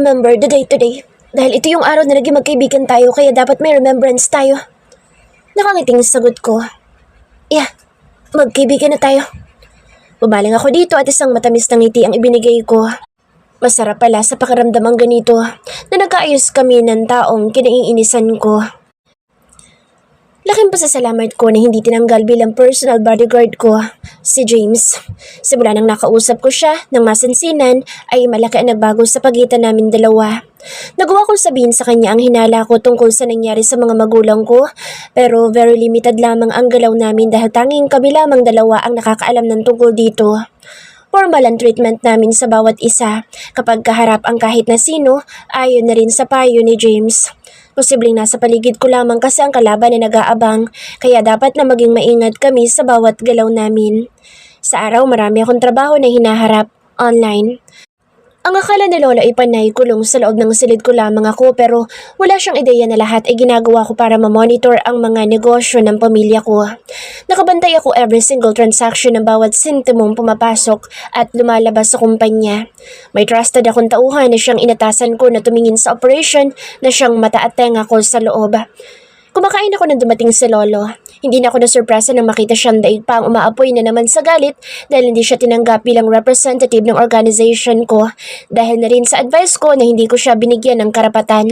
remember the day today. Dahil ito yung araw na naging magkaibigan tayo kaya dapat may remembrance tayo. Nakangiting sagot ko. Yeah, magkaibigan na tayo. Bumaling ako dito at isang matamis na ngiti ang ibinigay ko. Masarap pala sa pakiramdam ang ganito na nagkaayos kami ng taong kinaiinisan ko. Laking pasasalamat ko na hindi tinanggal bilang personal bodyguard ko, si James. Simula nang nakausap ko siya ng masansinan ay malaki ang nagbago sa pagitan namin dalawa. Nagawa kong sabihin sa kanya ang hinala ko tungkol sa nangyari sa mga magulang ko, pero very limited lamang ang galaw namin dahil tanging kami lamang dalawa ang nakakaalam ng tungkol dito. Formal ang treatment namin sa bawat isa. Kapag kaharap ang kahit na sino, ayon na rin sa payo ni James. Posibleng nasa paligid ko lamang kasi ang kalaban na nag-aabang, kaya dapat na maging maingat kami sa bawat galaw namin. Sa araw marami akong trabaho na hinaharap online. Ang akala ni Lola ay panay kulong sa loob ng silid ko lamang ako pero wala siyang ideya na lahat ay ginagawa ko para ma-monitor ang mga negosyo ng pamilya ko. Nakabantay ako every single transaction ng bawat sentimong pumapasok at lumalabas sa kumpanya. May trusted akong tauhan na siyang inatasan ko na tumingin sa operation na siyang mata at tenga ko sa loob. Kumakain ako nang dumating si Lolo. Hindi na ako nasurpresa nang makita siyang daig pa ang umaapoy na naman sa galit dahil hindi siya tinanggap bilang representative ng organization ko dahil na rin sa advice ko na hindi ko siya binigyan ng karapatan.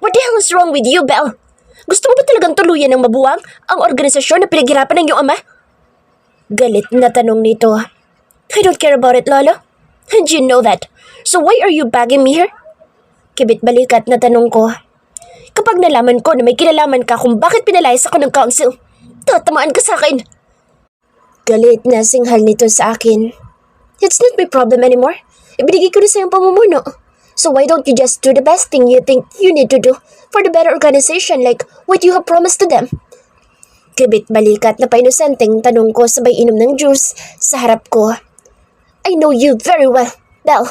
What the hell is wrong with you, Belle? Gusto mo ba talagang tuluyan ng mabuwang ang organisasyon na pinaghirapan ng iyong ama? Galit na tanong nito. I don't care about it, Lolo. And you know that. So why are you begging me here? Kibit balikat na tanong ko. Kapag nalaman ko na may kinalaman ka kung bakit pinalayas ako ng council, tatamaan ka sa akin. Galit na singhal nito sa akin. It's not my problem anymore. Ibinigay ko na sa iyong pamumuno. So why don't you just do the best thing you think you need to do for the better organization like what you have promised to them? Kibit balikat na painosenteng tanong ko sabay inom ng juice sa harap ko. I know you very well, Belle.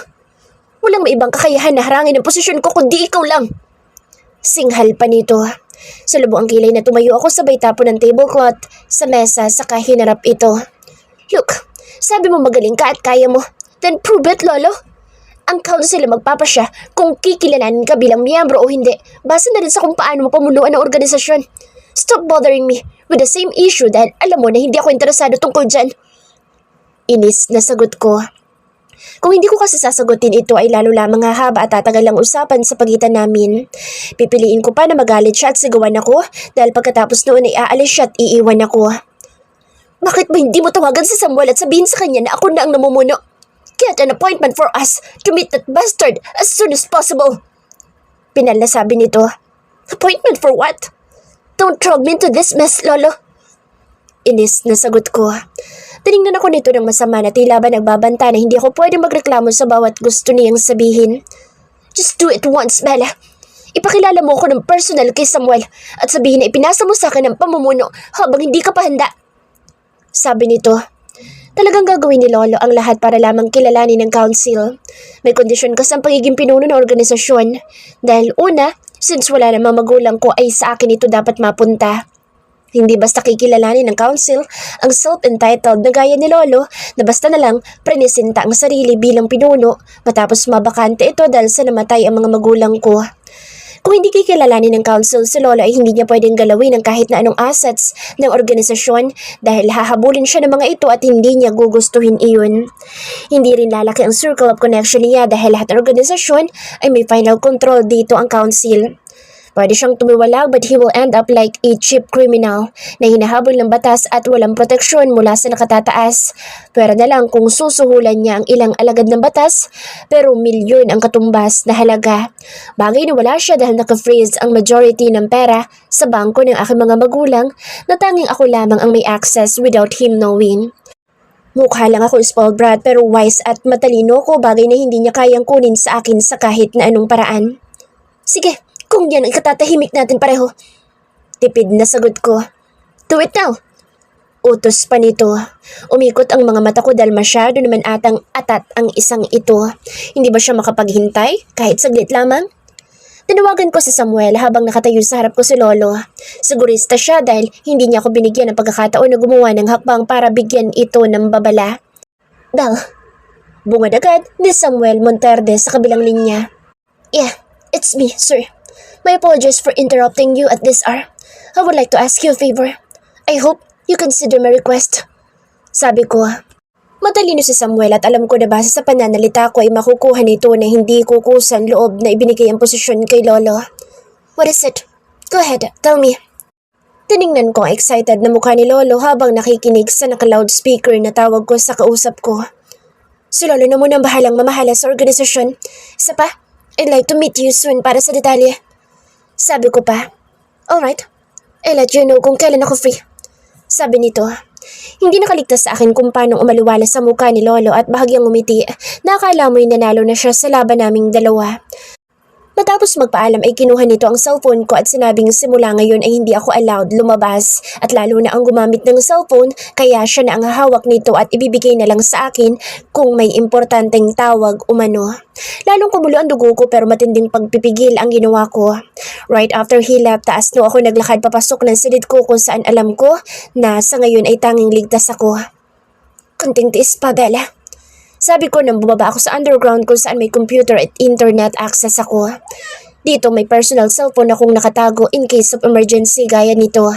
Walang may ibang kakayahan na harangin ang posisyon ko kundi ikaw lang. Singhal pa nito. Sa lubong ang kilay na tumayo ako sabay tapo ng tablecloth sa mesa saka hinarap ito. Look, sabi mo magaling ka at kaya mo. Then prove it, Lolo. Ang council ang magpapasya kung kikilalanin ka bilang miyembro o hindi. Base na rin sa kung paano mo pamunuan ang organisasyon. Stop bothering me with the same issue dahil alam mo na hindi ako interesado tungkol dyan. Inis na sagot ko. Kung hindi ko kasi sasagutin ito ay lalo lamang hahaba at tatagal ang usapan sa pagitan namin. Pipiliin ko pa na magalit siya at sigawan ako dahil pagkatapos noon ay aalis siya at iiwan ako. Bakit ba hindi mo tawagan si Samuel at sabihin sa kanya na ako na ang namumuno? Get an appointment for us to meet that bastard as soon as possible. Pinal na sabi nito. Appointment for what? Don't drag me into this mess, Lolo. Inis na sagot ko. Tinignan ako nito ng masama na tila ba nagbabanta na hindi ako pwedeng magreklamo sa bawat gusto niyang sabihin. Just do it once, Bella. Ipakilala mo ako ng personal kay Samuel at sabihin na ipinasa mo sa akin ang pamumuno habang hindi ka pa handa. Sabi nito. Talagang gagawin ni Lolo ang lahat para lamang kilalanin ng council. May kondisyon kasi ang pagiging pinuno ng organisasyon. Dahil una, since wala namang magulang ko ay sa akin ito dapat mapunta. Hindi basta kikilalanin ng council ang self-entitled na gaya ni Lolo na basta na lang prenisinta ang sarili bilang pinuno matapos mabakante ito dahil sa namatay ang mga magulang ko. Kung hindi kikilalanin ng council si Lolo ay hindi niya pwedeng galawin ang kahit na anong assets ng organisasyon dahil hahabulin siya ng mga ito at hindi niya gugustuhin iyon. Hindi rin lalaki ang circle of connection niya dahil lahat ng organisasyon ay may final control dito ang council. Pwede siyang tumiwalag but he will end up like a cheap criminal na hinahabol ng batas at walang proteksyon mula sa nakatataas. Pero na lang kung susuhulan niya ang ilang alagad ng batas pero milyon ang katumbas na halaga. Bagay na wala siya dahil naka-freeze ang majority ng pera sa bangko ng aking mga magulang na tanging ako lamang ang may access without him knowing. Mukha lang ako spoiled brat pero wise at matalino ko bagay na hindi niya kayang kunin sa akin sa kahit na anong paraan. Sige. Kung yan ang ikatatahimik natin pareho. Tipid na sagot ko. Do it now. Utos pa nito. Umikot ang mga mata ko dahil masyado naman atang atat ang isang ito. Hindi ba siya makapaghintay kahit saglit lamang? Tinawagan ko si Samuel habang nakatayo sa harap ko si Lolo. Sigurista siya dahil hindi niya ako binigyan ng pagkakataon na gumawa ng hakbang para bigyan ito ng babala. Belle, Bungad agad ni Samuel Monterde sa kabilang linya. Yeah, it's me, sir. My apologies for interrupting you at this hour. I would like to ask you a favor. I hope you consider my request. Sabi ko. Matalino si Samuel at alam ko na base sa pananalita ko ay makukuha nito na hindi kukusan loob na ibinigay ang posisyon kay Lolo. What is it? Go ahead, tell me. Tiningnan ko ang excited na mukha ni Lolo habang nakikinig sa naka-loudspeaker na tawag ko sa kausap ko. Si Lolo na muna ang bahalang mamahala sa organisasyon. Isa pa, I'd like to meet you soon para sa detalye. Sabi ko pa. Alright, I'll let you know kung kailan ako free. Sabi nito. Hindi nakaligtas sa akin kung paano umaliwala sa mukha ni Lolo at bahagyang umiti na akala mo'y nanalo na siya sa laban naming dalawa. Matapos magpaalam ay kinuha nito ang cellphone ko at sinabing simula ngayon ay hindi ako allowed lumabas at lalo na ang gumamit ng cellphone kaya siya na ang hawak nito at ibibigay na lang sa akin kung may importanteng tawag umano. Lalong kumulo ang dugo ko pero matinding pagpipigil ang ginawa ko. Right after he left, taas no ako naglakad papasok ng silid ko kung saan alam ko na sa ngayon ay tanging ligtas ako. Kunting tiis pa, Bella. Sabi ko nang bumaba ako sa underground kung saan may computer at internet access ako. Dito may personal cellphone akong nakatago in case of emergency gaya nito.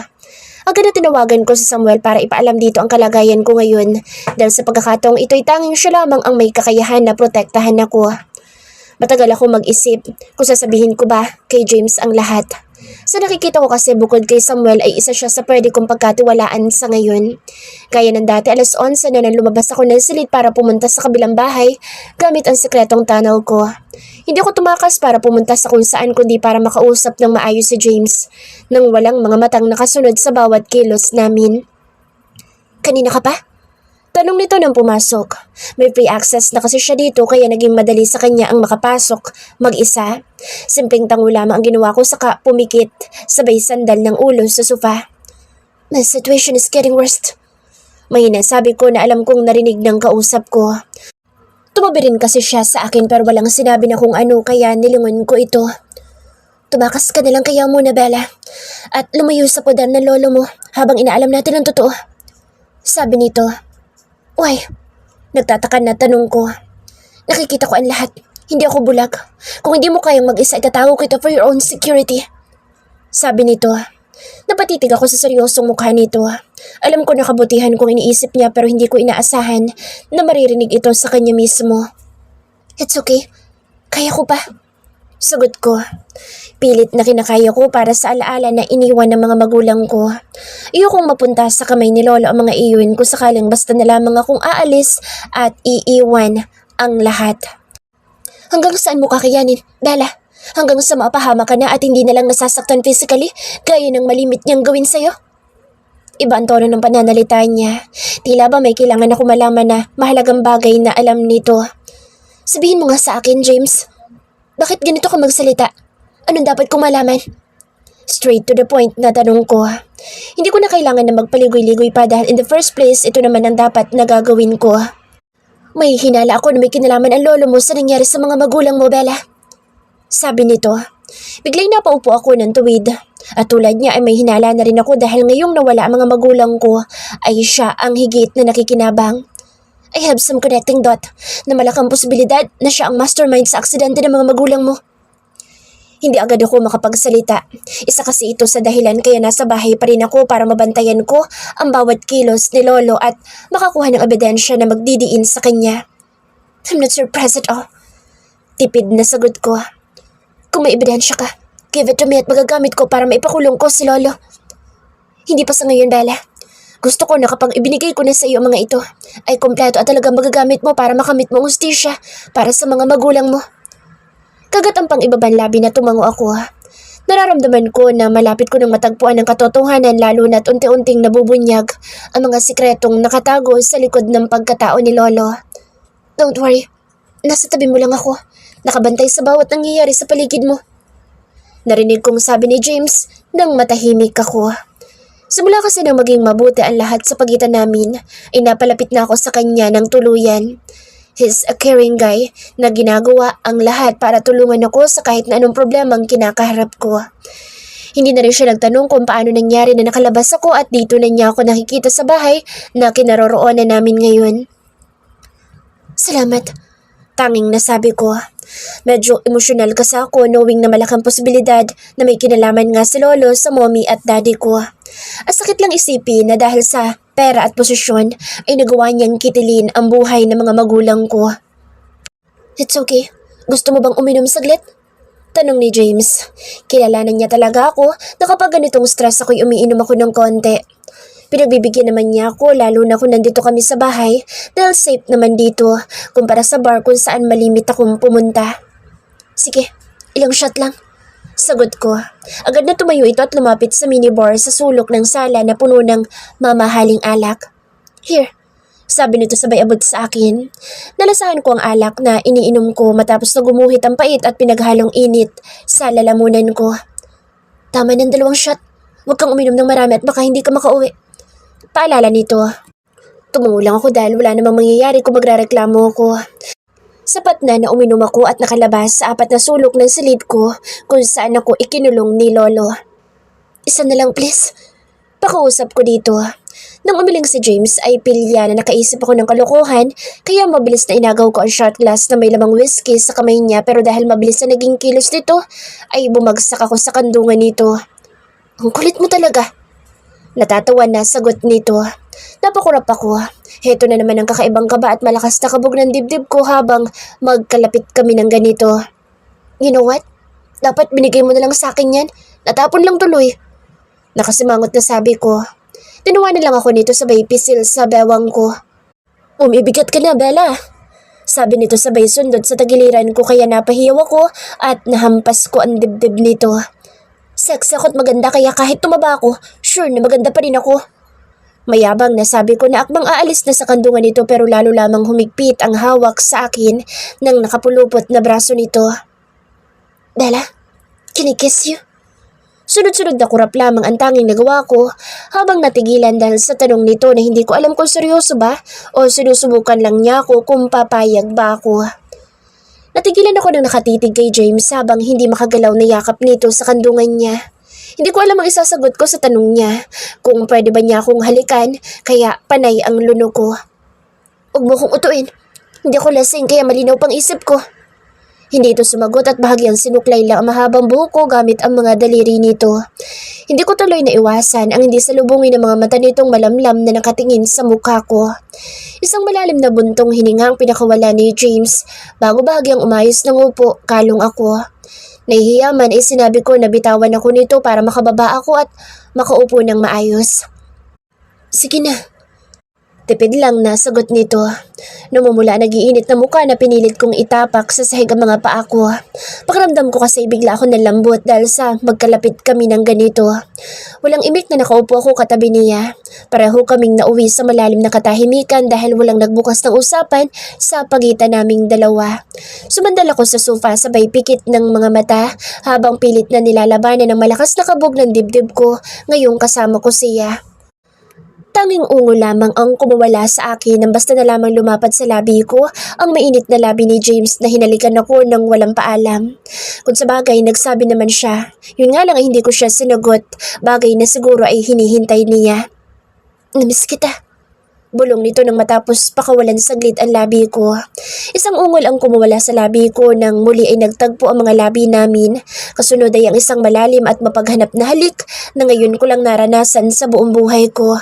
Agad na tinawagan ko si Samuel para ipaalam dito ang kalagayan ko ngayon dahil sa pagkakataong ito'y tanging siya lamang ang may kakayahan na protektahan ako. Matagal ako mag-isip kung sasabihin ko ba kay James ang lahat. Sa nakikita ko kasi bukod kay Samuel ay isa siya sa pwede kong pagkatiwalaan sa ngayon. Gaya ng dati 11:00 na nang lumabas ako ng silid para pumunta sa kabilang bahay gamit ang sekretong tunnel ko. Hindi ako tumakas para pumunta sa kung saan kundi para makausap ng maayos si James nang walang mga matang nakasunod sa bawat kilos namin. Kanina ka pa? Tanong nito nang pumasok. May free access na kasi siya dito kaya naging madali sa kanya ang makapasok mag-isa. Simpleng tango lamang ang ginawa ko saka pumikit sabay sandal ng ulo sa sofa. My situation is getting worse. Mahina sabi ko na alam kong narinig ng kausap ko. Tumabi rin kasi siya sa akin pero walang sinabi na kung ano kaya nilingon ko ito. Tumakas ka na lang kaya muna, Bella. At lumayo sa poder ng lolo mo habang inaalam natin ang totoo. Sabi nito. Why? Nagtataka na tanong ko. Nakikita ko ang lahat. Hindi ako bulag. Kung hindi mo kayang mag-isa, itatago kita for your own security. Sabi nito. Napatitig ako sa seryosong mukha nito. Alam ko na kabutihan kung iniisip niya pero hindi ko inaasahan na maririnig ito sa kanya mismo. It's okay. Kaya ko pa. Sagot ko. Pilit na kinakaya ko para sa alaala na iniwan ng mga magulang ko. Ayokong mapunta sa kamay ni Lolo ang mga iyon kung sakaling basta na lamang akong aalis at iiwan ang lahat. Hanggang saan mo kakayanin, Bella? Hanggang sa mapahama ka na at hindi na lang nasasaktan physically gaya ng malimit niyang gawin sa'yo? Iba ang tono ng pananalita niya. Tila ba may kailangan ako malaman na mahalagang bagay na alam nito. Sabihin mo nga sa akin, James. Bakit ganito ka magsalita? Anong dapat kong malaman? Straight to the point na tanong ko. Hindi ko na kailangan na magpaligoy-ligoy pa dahil in the first place, ito naman ang dapat na gagawin ko. May hinala ako na may kinalaman ang lolo mo sa nangyari sa mga magulang mo, Bella. Sabi nito. Biglang napaupo ako ng tuwid. At tulad niya ay may hinala na rin ako dahil ngayong nawala ang mga magulang ko ay siya ang higit na nakikinabang. I have some connecting dot na malakang posibilidad na siya ang mastermind sa aksidente ng mga magulang mo. Hindi agad ako makapagsalita. Isa kasi ito sa dahilan kaya nasa bahay pa rin ako para mabantayan ko ang bawat kilos ni Lolo at makakuha ng ebidensya na magdidiin sa kanya. I'm not surprised at all. Tipid na sagot ko. Kung may ebidensya ka, give it to me at magagamit ko para maipakulong ko si Lolo. Hindi pa sa ngayon, Bella. Gusto ko na kapag ibinigay ko na sa iyo ang mga ito, ay kompleto at talagang magagamit mo para makamit mo ang hustisya para sa mga magulang mo. Kagat ang pang-ibabang labi na tumango ako. Nararamdaman ko na malapit ko nang matagpuan ng katotohanan lalo na't unti-unting nabubunyag ang mga sikretong nakatago sa likod ng pagkatao ni Lolo. Don't worry, nasa tabi mo lang ako, nakabantay sa bawat nangyayari sa paligid mo. Narinig kong sabi ni James nang matahimik ako. Simula kasi nang maging mabuti ang lahat sa pagitan namin, ay napalapit na ako sa kanya ng tuluyan. He's a caring guy na ginagawa ang lahat para tulungan ako sa kahit na anong problemang kinakaharap ko. Hindi na rin siya nagtanong kung paano nangyari na nakalabas ako at dito na niya ako nakikita sa bahay na kinaroroonan namin ngayon. Salamat. Tanging nasabi ko. Medyo emosyonal kasi ako knowing na malaking posibilidad na may kinalaman nga si Lolo sa mommy at daddy ko. Ang sakit lang isipin na dahil sa pera at posisyon ay nagawa niyang kitilin ang buhay ng mga magulang ko. It's okay. Gusto mo bang uminom saglit? Tanong ni James. Kilalanan niya talaga ako na kapag ganitong stress ako'y umiinom ako ng konti. Pinagbibigyan naman niya ako lalo na kung nandito kami sa bahay dahil safe naman dito kumpara sa bar kung saan malimit akong pumunta. Sige, ilang shot lang. Sagot ko. Agad na tumayo ito at lumapit sa minibar sa sulok ng sala na puno ng mamahaling alak. Here, sabi nito sabay abot sa akin. Nalasahan ko ang alak na iniinom ko matapos na gumuhit ang pait at pinaghalong init sa lalamunan ko. Tama ng 2 shot. Huwag kang uminom ng marami at baka hindi ka makauwi. Paalala nito. Tumungo lang ako dahil wala namang mangyayari kung magrereklamo ako. Sapat na uminom ako at nakalabas sa 4 na sulok ng silid ko kung saan ako ikinulong ni Lolo. Isa na lang please. Pakausap ko dito. Nang umiling si James ay pilya na nakaisip ako ng kalokohan kaya mabilis na inagaw ko ang shot glass na may lamang whiskey sa kamay niya pero dahil mabilis na naging kilos nito ay bumagsak ako sa kandungan nito. Ang kulit mo talaga. Natatawa na sagot nito. Napakurap ako. Heto na naman ang kakaibang kaba at malakas na kabog ng dibdib ko habang magkalapit kami ng ganito. You know what? Dapat binigay mo na lang sa akin yan. Natapon lang tuloy. Nakasimangot na sabi ko. Tinuwanan lang ako nito sabay pisil sa bewang ko. Umibigat ka na, Bella. Sabi nito sabay sundot sa tagiliran ko kaya napahiyaw ako at nahampas ko ang dibdib nito. Sexy ako't maganda kaya kahit tumaba ako, sure na maganda pa rin ako. Mayabang na sabi ko na akmang aalis na sa kandungan nito pero lalo lamang humigpit ang hawak sa akin ng nakapulupot na braso nito. Bella, can I kiss you? Sunod-sunod na kurap lamang ang tanging nagawa ko habang natigilan dahil sa tanong nito na hindi ko alam kung seryoso ba o sinusubukan lang niya ako kung papayag ba ako. Natigilan ako nang nakatitig kay James habang hindi makagalaw na yakap nito sa kandungan niya. Hindi ko alam ang isasagot ko sa tanong niya kung pwede ba niya akong halikan kaya panay ang luno ko. Huwag mo kong utuin. Hindi ako lasing kaya malinaw pang isip ko. Hindi ito sumagot at bahagyang sinuklay lang ang mahabang buhok ko gamit ang mga daliri nito. Hindi ko tuloy na iwasan ang hindi salubungin ng mga mata nitong malamlam na nakatingin sa mukha ko. Isang malalim na buntong hininga ang pinakawala ni James bago bahagyang umayos ng upo, kalong ako. Nahihiya man ay sinabi ko na bitawan ako nito para makababa ako at makaupo ng maayos. Sige na. Tipid lang na sagot nito. Namumula nag-iinit na mukha na pinilit kong itapak sa sahig ang mga paa ko. Pakiramdam ko kasi bigla ako nalambot dahil sa magkalapit kami ng ganito. Walang imik na nakaupo ako katabi niya. Pareho kaming nauwi sa malalim na katahimikan dahil walang nagbukas ng usapan sa pagitan naming dalawa. Sumandal ako sa sofa sabay pikit ng mga mata habang pilit na nilalabanan ng malakas na kabog ng dibdib ko ngayong kasama ko siya. Tanging ungo lamang ang kumawala sa akin nang basta na lamang lumapad sa labi ko ang mainit na labi ni James na hinalikan ako ng walang paalam. Kung sa bagay, nagsabi naman siya. Yun nga lang ay hindi ko siya sinagot, bagay na siguro ay hinihintay niya. Namiss kita. Bulong nito nang matapos pakawalan saglit ang labi ko. Isang ungol ang kumawala sa labi ko nang muli ay nagtagpo ang mga labi namin. Kasunod ay ang isang malalim at mapaghanap na halik na ngayon ko lang naranasan sa buong buhay ko.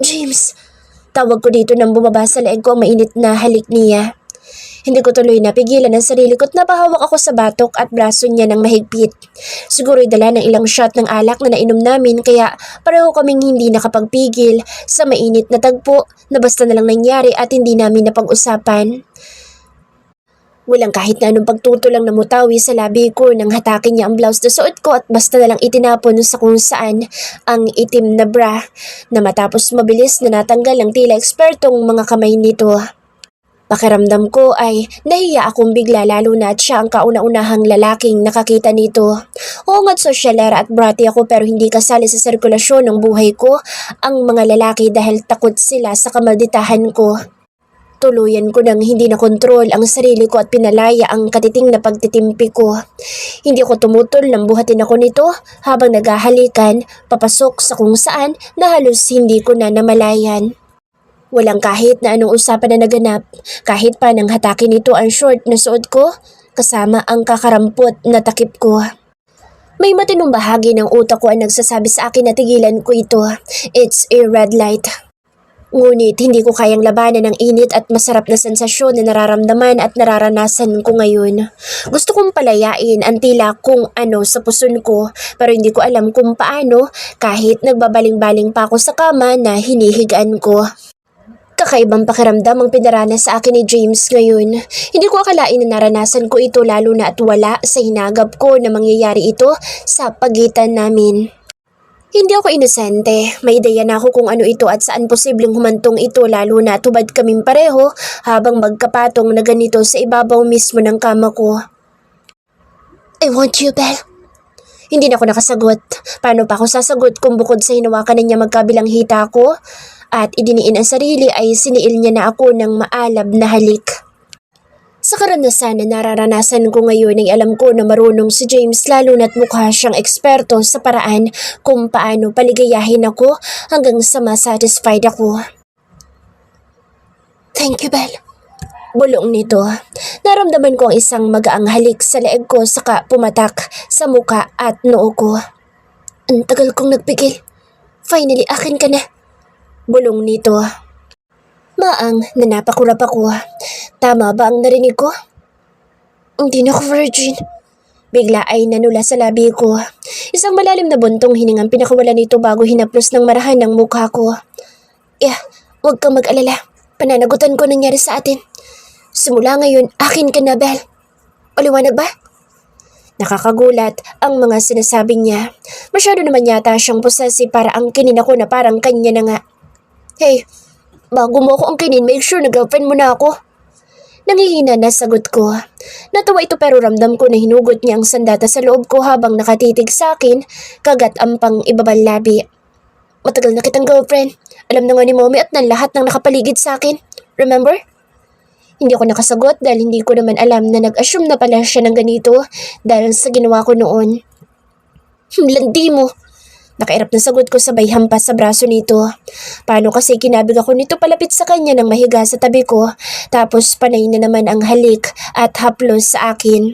James, tawag ko dito nang bumaba sa leeg ko ang mainit na halik niya. Hindi ko tuloy napigilan ang sarili ko at napahawak ako sa batok at braso niya ng mahigpit. Siguro'y dala ng ilang shot ng alak na nainom namin kaya pareho kaming hindi nakapagpigil sa mainit na tagpo na basta na lang nangyari at hindi namin napag-usapan. Walang kahit na anong pagtutulang na mutawi sa labi ko nang hatakin niya ang blouse na suot ko at basta na lang itinapon sa kung saan ang itim na bra na matapos mabilis na natanggal ang tila ekspertong mga kamay nito. Pakiramdam ko ay nahiya akong bigla lalo na at siya ang kauna-unahang lalaking nakakita nito. Oo nga't sosyalera at bratty ako pero hindi kasali sa sirkulasyon ng buhay ko ang mga lalaki dahil takot sila sa kamalditahan ko. Tuluyan ko nang hindi nakontrol ang sarili ko at pinalaya ang katiting na pagtitimpi ko. Hindi ako tumutol nang buhatin ako nito habang naghahalikan papasok sa kung saan na halos hindi ko na namalayan. Walang kahit na anong usapan na naganap, kahit pa nang hatake nito ang short na suot ko, kasama ang kakarampot na takip ko. May matinong bahagi ng utak ko ang nagsasabi sa akin na tigilan ko ito. It's a red light. Ngunit hindi ko kayang labanan ang init at masarap na sensasyon na nararamdaman at nararanasan ko ngayon. Gusto kong palayain ang tila kung ano sa puson ko pero hindi ko alam kung paano kahit nagbabaling-baling pa ako sa kama na hinihigaan ko. Kakaibang pakiramdam ang pinaranas sa akin ni James ngayon. Hindi ko akalain na naranasan ko ito lalo na at wala sa hinagap ko na mangyayari ito sa pagitan namin. Hindi ako inosente. May ideya na ako kung ano ito at saan posibleng humantong ito lalo na tubad kaming pareho habang magkapatong na ganito sa ibabaw mismo ng kama ko. I want you, Belle. Hindi na ako nakasagot. Paano pa ako sasagot kung bukod sa hinawakan na niya magkabilang hita ko at idiniin ang sarili ay siniil niya na ako ng maalab na halik. Sa karanasan na nararanasan ko ngayon ay alam ko na marunong si James lalo na't mukha siyang eksperto sa paraan kung paano paligayahin ako hanggang sa masatisfied ako. Thank you, Belle. Bulong nito. Naramdaman ko ang isang magaang halik sa leeg ko saka pumatak sa muka at noo ko. Ang tagal kong nagpigil. Finally, akin ka na. Bulong nito. Maang nanapakurap ako. Tama ba ang narinig ko? Hindi na ako virgin. Bigla ay nanula sa labi ko. Isang malalim na buntong hiningang pinakawala nito bago hinaplos ng marahan ng mukha ko. Huwag kang mag-alala. Pananagutan ko nangyari sa atin. Simula ngayon, akin ka na, Belle. O liwanag ba? Nakakagulat ang mga sinasabi niya. Masyado naman yata siyang possessive para ang kinin ako na parang kanya na nga. Hey, bago mo ako ang kinin, make sure na girlfriend mo na ako. Nangihina na sagot ko. Natawa ito pero ramdam ko na hinugot niya ang sandata sa loob ko habang nakatitig sa akin, kagat ang pang ibabal labi. Matagal na kitang girlfriend. Alam na nga ni mommy at ng lahat ng nakapaligid sa akin. Remember? Hindi ako nakasagot dahil hindi ko naman alam na nag-assume na pala siya ng ganito dahil sa ginawa ko noon. Landi mo. Nakairap na sagot ko sabay hampas sa braso nito. Paano kasi kinabig ako nito palapit sa kanya nang mahiga sa tabi ko tapos panay na naman ang halik at haplos sa akin.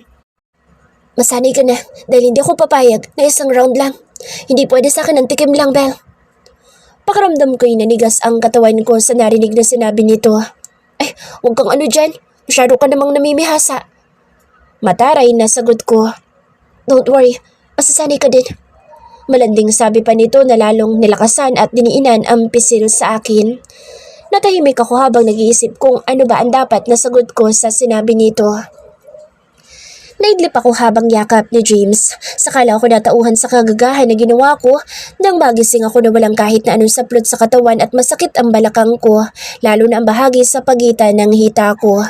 Masanay ka na dahil hindi ako papayag na isang round lang. Hindi pwede sa akin ang tikim lang, Belle. Pakaramdam ko'y nanigas ang katawan ko sa narinig na sinabi nito. Ay, huwag kang ano dyan. Masyado ka namang namimihasa. Mataray na sagot ko. Don't worry, masasanay ka din. Malanding sabi pa nito na lalong nilakasan at diniinan ang pisil sa akin. Natahimik ako habang nag-iisip kung ano ba ang dapat na sagot ko sa sinabi nito. Naidlip ako habang yakap ni James. Sakala ako natauhan sa kagagahan na ginawa ko nang magising ako na walang kahit na anong saplot sa katawan at masakit ang balakang ko, lalo na ang bahagi sa pagitan ng hita ko.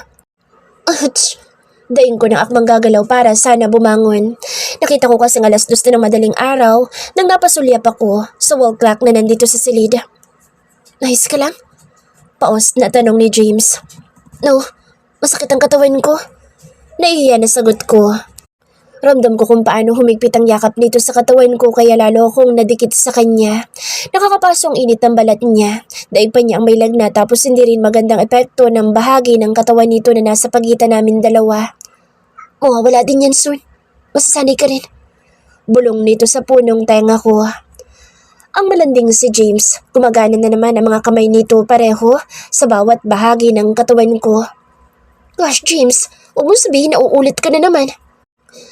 Ouch! Daing ko ng akmang gagalaw para sana bumangon. Nakita ko kasing 2:00 na ng madaling araw nang napasulyap ako sa wall clock na nandito sa silid. Nahis ka lang? Paos na tanong ni James. No, masakit ang katawan ko. Naihiya na sagot ko. Ramdam ko kung paano humigpit ang yakap nito sa katawan ko kaya lalo akong nadikit sa kanya. Nakakapasong init ng balat niya. Daig pa niya ang may lagnat tapos hindi rin magandang epekto ng bahagi ng katawan nito na nasa pagitan namin dalawa. Mawawala din yan soon. Masasanay ka rin. Bulong nito sa punong tenga ko. Ang malanding si James, gumagana na naman ang mga kamay nito pareho sa bawat bahagi ng katawan ko. Gosh, James, huwag mo sabihin na uulit ka na naman.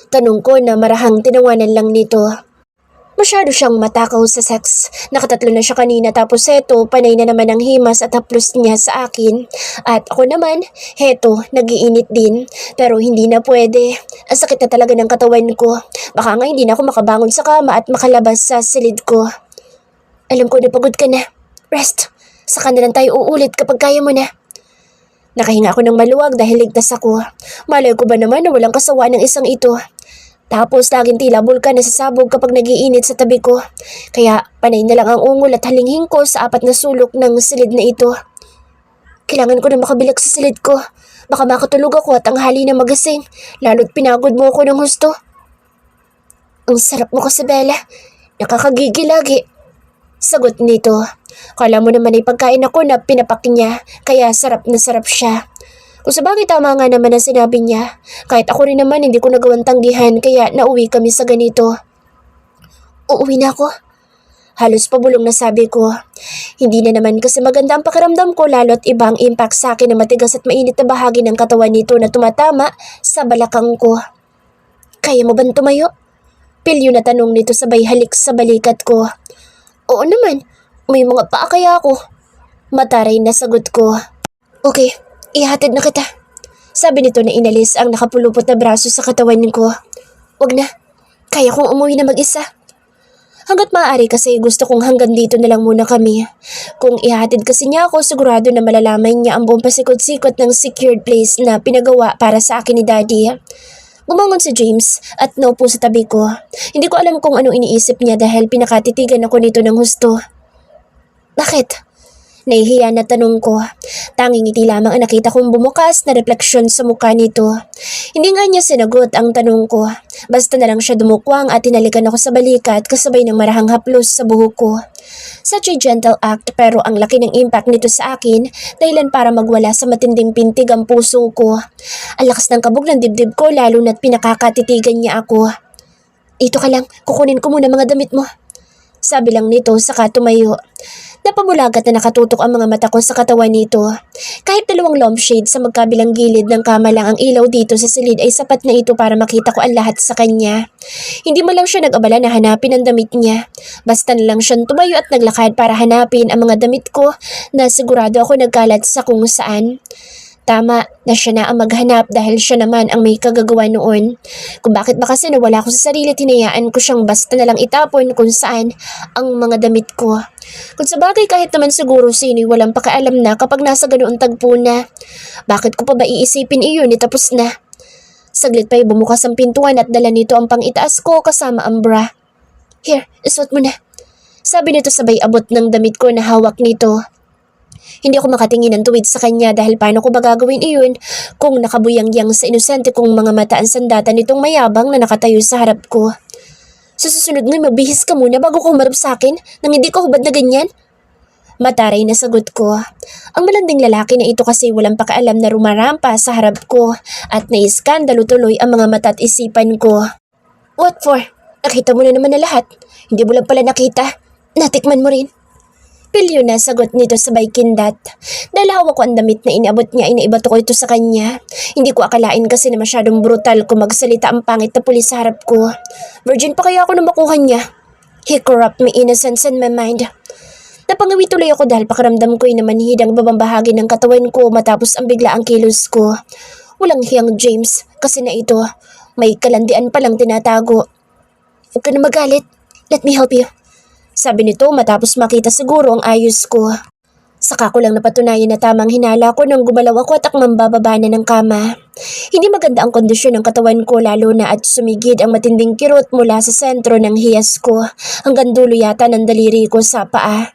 Tanong ko na marahang tinawanan lang nito. Masyado siyang matakaw sa sex. Nakatatlo na siya kanina tapos heto, panay na naman ang himas at haplos niya sa akin. At ako naman, heto, nagiinit din. Pero hindi na pwede. Ang sakit na talaga ng katawan ko. Baka nga hindi na ako makabangon sa kama at makalabas sa silid ko. Alam ko na pagod ka na. Rest. Saka na lang tayo uulit kapag kaya mo na. Nakahinga ako ng maluwag dahil ligtas ako. Malay ko ba naman na walang kasawa ng isang ito. Tapos laging tila bulkan na sasabog kapag nagiinit sa tabi ko. Kaya panay na lang ang ungol at halinghing ko sa 4 na sulok ng silid na ito. Kailangan ko na makabilak sa silid ko. Baka makatulog ako at ang hali na magasing. Lalo't pinagod mo ako ng husto. Ang sarap mo kasi, Bella. Nakakagigil lagi. Sagot nito. Kala mo naman ay pagkain ako na pinapak niya, kaya sarap na sarap siya. Kung sabagay tama nga naman ang sinabi niya, kahit ako rin naman hindi ko nagawang tanggihan kaya nauwi kami sa ganito. Uuwi na ako. Halos pabulong na sabi ko. Hindi na naman kasi maganda ang pakiramdam ko lalo't ibang impact sa akin na matigas at mainit na bahagi ng katawan nito na tumatama sa balakang ko. Kaya mo bang tumayo? Pilyo na tanong nito sabay halik sa balikat ko. Oo naman, may mga paa kaya ako. Mataray na sagot ko. Okay, ihatid na kita. Sabi nito na inalis ang nakapulupot na braso sa katawan ko. Wag na, kaya kong umuwi na mag-isa. Hanggat maaari kasi gusto kong hanggang dito na lang muna kami. Kung ihatid kasi niya ako, sigurado na malalaman niya ang buong pasikot-sikot ng secured place na pinagawa para sa akin ni Daddy. Bumangon si James at naupo sa tabi ko. Hindi ko alam kung anong iniisip niya dahil pinakatitigan ako nito ng husto. Bakit? Nahihiya na tanong ko. Tanging ngiti lamang ang nakita kong bumukas na refleksyon sa mukha nito. Hindi nga niya sinagot ang tanong ko. Basta na lang siya dumukwang at tinalikan ako sa balikat kasabay ng marahang haplos sa buhok ko. Such a gentle act pero ang laki ng impact nito sa akin dahilan para magwala sa matinding pintig ang puso ko. Ang lakas ng kabog ng dibdib ko lalo na't pinakakatitigan niya ako. Ito ka lang, kukunin ko muna mga damit mo. Sabi lang nito saka tumayo. Napamulagat na nakatutok ang mga mata ko sa katawan nito. Kahit 2 lampshade sa magkabilang gilid ng kama lang ang ilaw dito sa silid ay sapat na ito para makita ko ang lahat sa kanya. Hindi man lang siya nag-abala na hanapin ang damit niya. Basta na lang siyang tumayo at naglakad para hanapin ang mga damit ko na sigurado ako nagkalat sa kung saan. Tama na siya na ang maghanap dahil siya naman ang may kagagawa noon. Kung bakit ba kasi nawala ko sa sarili, tinayaan ko siyang basta na lang itapon kung saan ang mga damit ko. Kung sabagay kahit naman siguro sino'y walang pakialam na kapag nasa ganoon tagpo na. Bakit ko pa ba iisipin iyon tapos na? Saglit pa'y bumukas ang pintuan at dala nito ang pang-itaas ko kasama ang bra. Here, isuot mo na. Sabi nito sabay abot ng damit ko na hawak nito. Hindi ako makatingin ng tuwid sa kanya dahil paano ko ba gagawin iyon kung nakabuyang-yang sa inosente kong mga mata ang sandata nitong mayabang na nakatayo sa harap ko. Sa susunod nga magbihis ka muna bago ka humarap sa akin nang hindi ka hubad na ganyan. Mataray na sagot ko. Ang malanding lalaki na ito kasi walang pakialam na rumarampa sa harap ko at naiskandalo tuloy ang mga mata at isipan ko. What for? Nakita mo na naman na lahat. Hindi mo lang pala nakita. Natikman mo rin. Pilyo na sagot nito sabay kindat. Dahil hawak ko ang damit na inabot niya, inaibato ko ito sa kanya. Hindi ko akalain kasi na masyadong brutal kung magsalita ang pangit na pulis sa harap ko. Virgin pa kaya ako na makuha niya. He corrupt my innocence and my mind. Napangawi tuloy ako dahil pakiramdam ko'y namanhid ang babang bahagi ng katawan ko matapos ang bigla ang kilos ko. Walang hiyang James kasi na ito, may kalandian palang tinatago. Huwag ka na magalit. Let me help you. Sabi nito matapos makita siguro ang ayos ko. Saka ko lang napatunayan na tamang hinala ko nang gumalaw ako at akmang bababa na ng kama. Hindi maganda ang kondisyon ng katawan ko lalo na at sumigid ang matinding kirot mula sa sentro ng hiyas ko hanggang dulo yata ng daliri ko sa paa.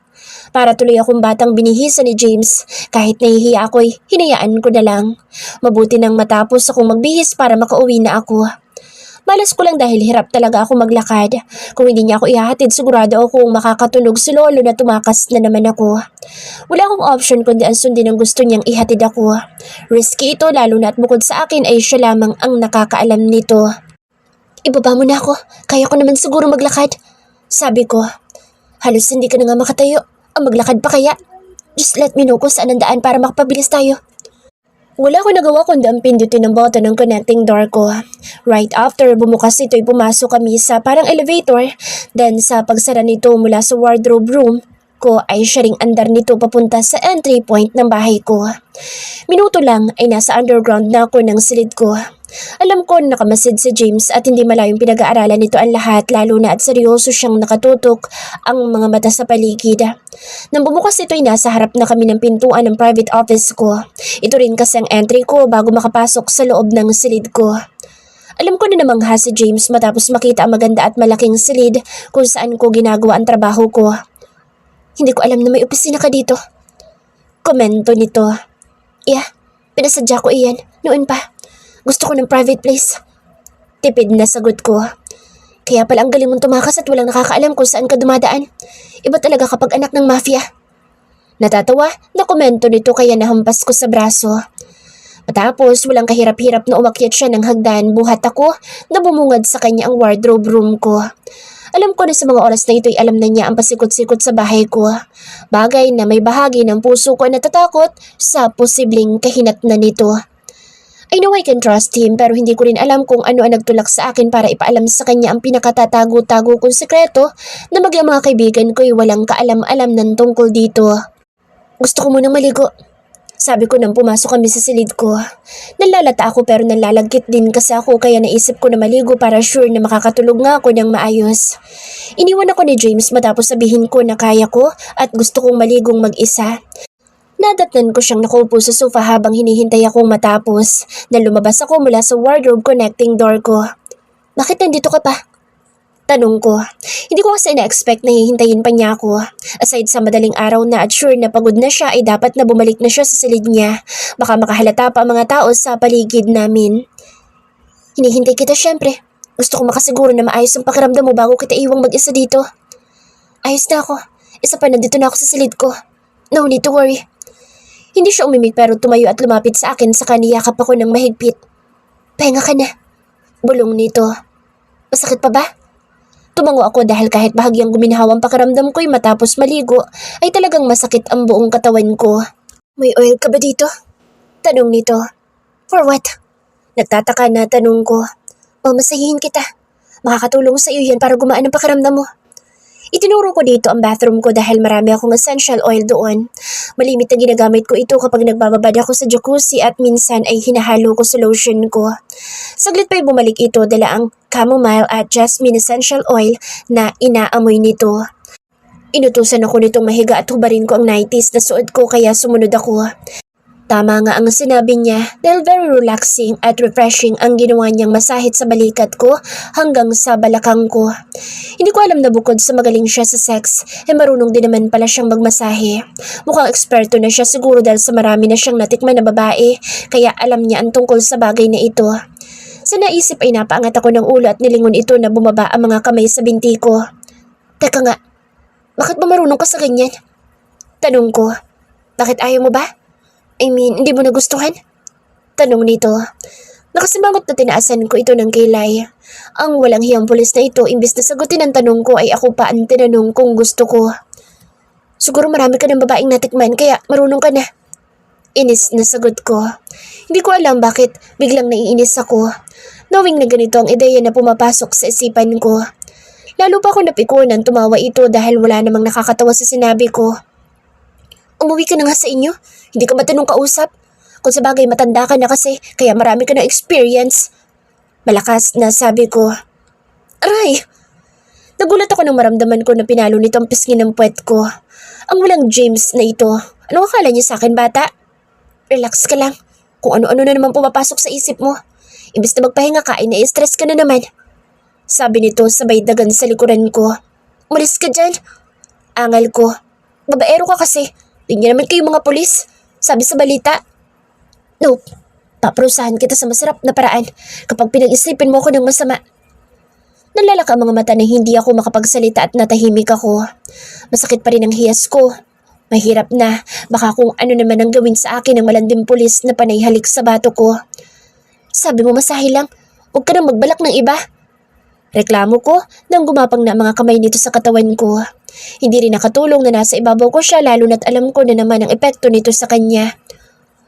Para tuloy akong batang binihisa ni James, kahit nahihiya ako'y hinayaan ko na lang. Mabuti nang matapos akong magbihis para makauwi na ako. Malas ko lang dahil hirap talaga ako maglakad. Kung hindi niya ako ihahatid, sigurado akong makakatunog si Lolo na tumakas na naman ako. Wala akong option kundi ang sundin ang gusto niyang ihatid ako. Risky ito lalo na at bukod sa akin ay siya lamang ang nakakaalam nito. Ibaba mo na ako, kaya ko naman siguro maglakad. Sabi ko, halos hindi ka na nga makatayo. Ang maglakad pa kaya? Just let me know kung saan ang daan para makapabilis tayo. Wala ko nagawa kundi ang pindutin ng button ng connecting door ko. Right after bumukas ito'y pumasok kami sa parang elevator. Then sa pagsara nito mula sa wardrobe room ko ay siya ring andar nito papunta sa entry point ng bahay ko. Minuto lang ay nasa underground na ako ng silid ko. Alam ko na nakamasid si James at hindi malayong pinag-aaralan nito ang lahat lalo na at seryoso siyang nakatutok ang mga mata sa paligid. Nang bumukas ito ay nasa harap na kami ng pintuan ng private office ko. Ito rin kasi ang entry ko bago makapasok sa loob ng silid ko. Alam ko na namangha si James matapos makita ang maganda at malaking silid kung saan ko ginagawa ang trabaho ko. Hindi ko alam na may opisina ka dito. Komento nito. Yeah, pinasadya ko iyan. Noon pa. Gusto ko ng private place. Tipid na sagot ko. Kaya pala ang galing mong tumakas at walang nakakaalam kung saan ka dumadaan. Iba talaga kapag anak ng mafia. Natatawa na komento nito kaya nahampas ko sa braso. Matapos walang kahirap-hirap na umakyat siya ng hagdan, buhat ako na bumungad sa kanya ang wardrobe room ko. Alam ko na sa mga oras na ito'y alam na niya ang pasikot-sikot sa bahay ko. Bagay na may bahagi ng puso ko ay natatakot sa posibleng kahinatnan nito. I know I can trust him pero hindi ko rin alam kung ano ang nagtulak sa akin para ipaalam sa kanya ang pinakatatago-tago kong sekreto na maging mga kaibigan ko'y walang kaalam-alam ng tungkol dito. Gusto ko munang maligo. Sabi ko nang pumasok kami sa silid ko. Nalalata ako pero nalalagkit din kasi ako kaya naisip ko na maligo para sure na makakatulog nga ako ng maayos. Iniwan ako ni James matapos sabihin ko na kaya ko at gusto kong maligong mag-isa. Nadatnan ko siyang nakaupo sa sofa habang hinihintay akong matapos na lumabas ako mula sa wardrobe connecting door ko. Bakit nandito ka pa? Tanong ko. Hindi ko kasi na-expect na hihintayin pa niya ako. Aside sa madaling araw na at sure na pagod na siya ay dapat na bumalik na siya sa silid niya. Baka makahalata pa ang mga tao sa paligid namin. Hinihintay kita syempre. Gusto ko makasiguro na maayos ang pakiramdam mo bago kita iwang mag-isa dito. Ayos na ako. Isa pa nandito na ako sa silid ko. No need to worry. Hindi siya umimik pero tumayo at lumapit sa akin saka niyakap ako ng mahigpit. Pahinga ka na. Bulong nito. Masakit pa ba? Tumango ako dahil kahit bahagyang guminhawa ang pakiramdam ko'y matapos maligo ay talagang masakit ang buong katawan ko. May oil ka ba dito? Tanong nito. For what? Nagtataka na tanong ko. Mamasahihin kita. Makakatulong sa iyo yan para gumaan ang pakiramdam mo. Itinuro ko dito ang bathroom ko dahil marami akong essential oil doon. Malimit na ginagamit ko ito kapag nagbababad ako sa jacuzzi at minsan ay hinahalo ko sa lotion ko. Saglit pa'y bumalik ito dala ang chamomile at jasmine essential oil na inaamoy nito. Inutusan ako nitong mahiga at hubarin ko ang nighties na suot ko kaya sumunod ako. Tama nga ang sinabi niya dahil very relaxing at refreshing ang ginawa niyang masahit sa balikat ko hanggang sa balakang ko. Hindi ko alam na bukod sa magaling siya sa sex, marunong din naman pala siyang magmasahe. Mukhang eksperto na siya siguro dahil sa marami na siyang natikman na babae, kaya alam niya ang tungkol sa bagay na ito. Sa naisip ay napaangat ako ng ulo at nilingon ito na bumaba ang mga kamay sa binti ko. Teka nga, bakit ba marunong ka sa ganyan? Tanong ko, bakit ayaw mo ba? Hindi mo nagustuhan? Tanong nito. Nakasimangot na tinaasan ko ito ng kilay. Ang walang hiyang pulis na ito, imbis na sagutin ang tanong ko ay ako pa ang tinanong kung gusto ko. Siguro marami ka ng babaeng natikman kaya marunong ka na. Inis na sagot ko. Hindi ko alam bakit biglang naiinis ako. Knowing na ganito ang ideya na pumapasok sa isipan ko. Lalo pa ako napikunan tumawa ito dahil wala namang nakakatawa sa sinabi ko. Umuwi ka na nga sa inyo. Hindi ka matanong kausap. Kung sa bagay matanda ka na kasi, kaya marami ka na experience. Malakas na sabi ko. Aray! Nagulat ako nang maramdaman ko na pinalo nito ang pisngi ng puwet ko. Ang walang James na ito. Anong akala niya sa akin, bata? Relax ka lang. Kung ano-ano na naman pumapasok sa isip mo. Imbis na magpahinga ka, ay na-stress ka na naman. Sabi nito sabay dagan sa likuran ko. Umalis ka dyan. Angal ko. Babaero ka kasi. Tingnan naman kayo mga pulis. Sabi sa balita. Nope. Paparusahan kita sa masarap na paraan kapag pinag-isipin mo ako ng masama. Nalalaka ang mga mata na hindi ako makapagsalita at natahimik ako. Masakit pa rin ang hiyas ko. Mahirap na. Baka kung ano naman ang gawin sa akin ng malanding pulis na panay halik sa bato ko. Sabi mo masahe lang. Huwag ka nang magbalak ng iba. Reklamo ko nang gumapang na mga kamay nito sa katawan ko. Hindi rin nakatulong na nasa ibabaw ko siya lalo na't alam ko na naman ang epekto nito sa kanya.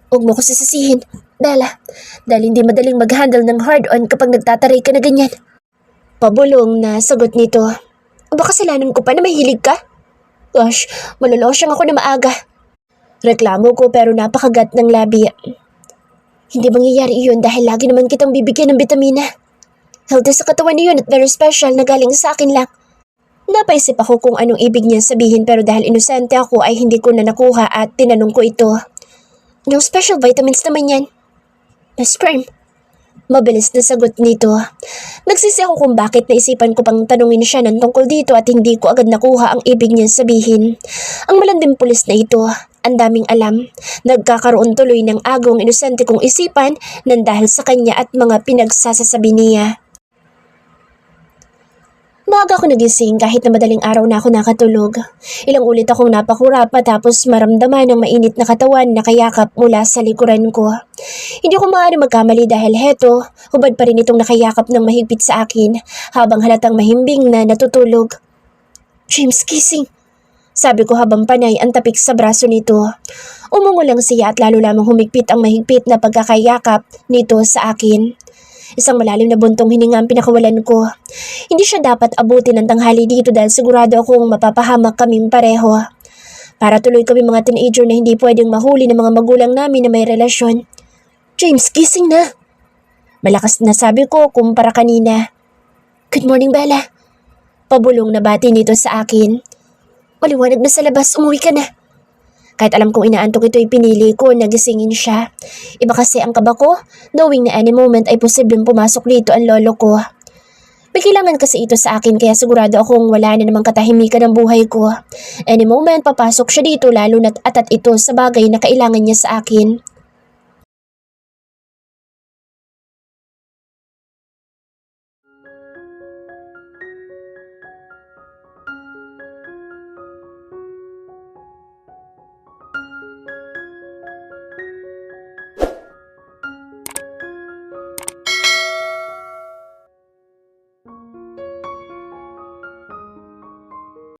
Huwag mo ko sisisihin, Bella, dahil hindi madaling mag-handle ng hard-on kapag nagtataray ka na ganyan. Pabulong na sagot nito. O ba kasalanan ko pa na mahilig ka? Gosh, malolosyang ako na maaga. Reklamo ko pero napakagat ng labi. Hindi mangyayari iyon dahil lagi naman kitang bibigyan ng bitamina. Healthy sa katawan niyon at very special na galing sa akin lang. Napaisip ako kung anong ibig niya sabihin pero dahil inosente ako ay hindi ko na nakuha at tinanong ko ito. Anong special vitamins naman yan? Na sperm. Mabilis na sagot nito. Nagsisi ako kung bakit naisipan ko pang tanungin siya ng tungkol dito at hindi ko agad nakuha ang ibig niya sabihin. Ang malanding pulis na ito, ang daming alam. Nagkakaroon tuloy ng agong inosente kong isipan nang dahil sa kanya at mga pinagsasasabi niya. Maaga ako nagising kahit na madaling araw na ako nakatulog. Ilang ulit akong napakurap matapos maramdaman ng mainit na katawan na kayakap mula sa likuran ko. Hindi ko maaari magkamali dahil heto, hubad pa rin itong nakayakap ng mahigpit sa akin habang halatang mahimbing na natutulog. James, gising! Sabi ko habang panay ang tapik sa braso nito. Umungo lang siya at lalo lamang humigpit ang mahigpit na pagkakayakap nito sa akin. Isang malalim na buntong hininga ang pinakawalan ko. Hindi siya dapat abutin ng tanghali dito dahil sigurado akong mapapahamak kaming pareho. Para tuloy kami mga teenager na hindi pwedeng mahuli ng mga magulang namin na may relasyon. James, gising na! Malakas na sabi ko kumpara kanina. Good morning, Bella. Pabulong na bati nito sa akin. Maliwanag na sa labas, umuwi ka na. Kahit alam kong inaantok ito'y pinili ko na gisingin siya. Iba kasi ang kaba ko, knowing na any moment ay posibleng pumasok dito ang lolo ko. May kailangan kasi ito sa akin kaya sigurado akong wala na namang katahimikan ng buhay ko. Any moment papasok siya dito lalo na't atat ito sa bagay na kailangan niya sa akin.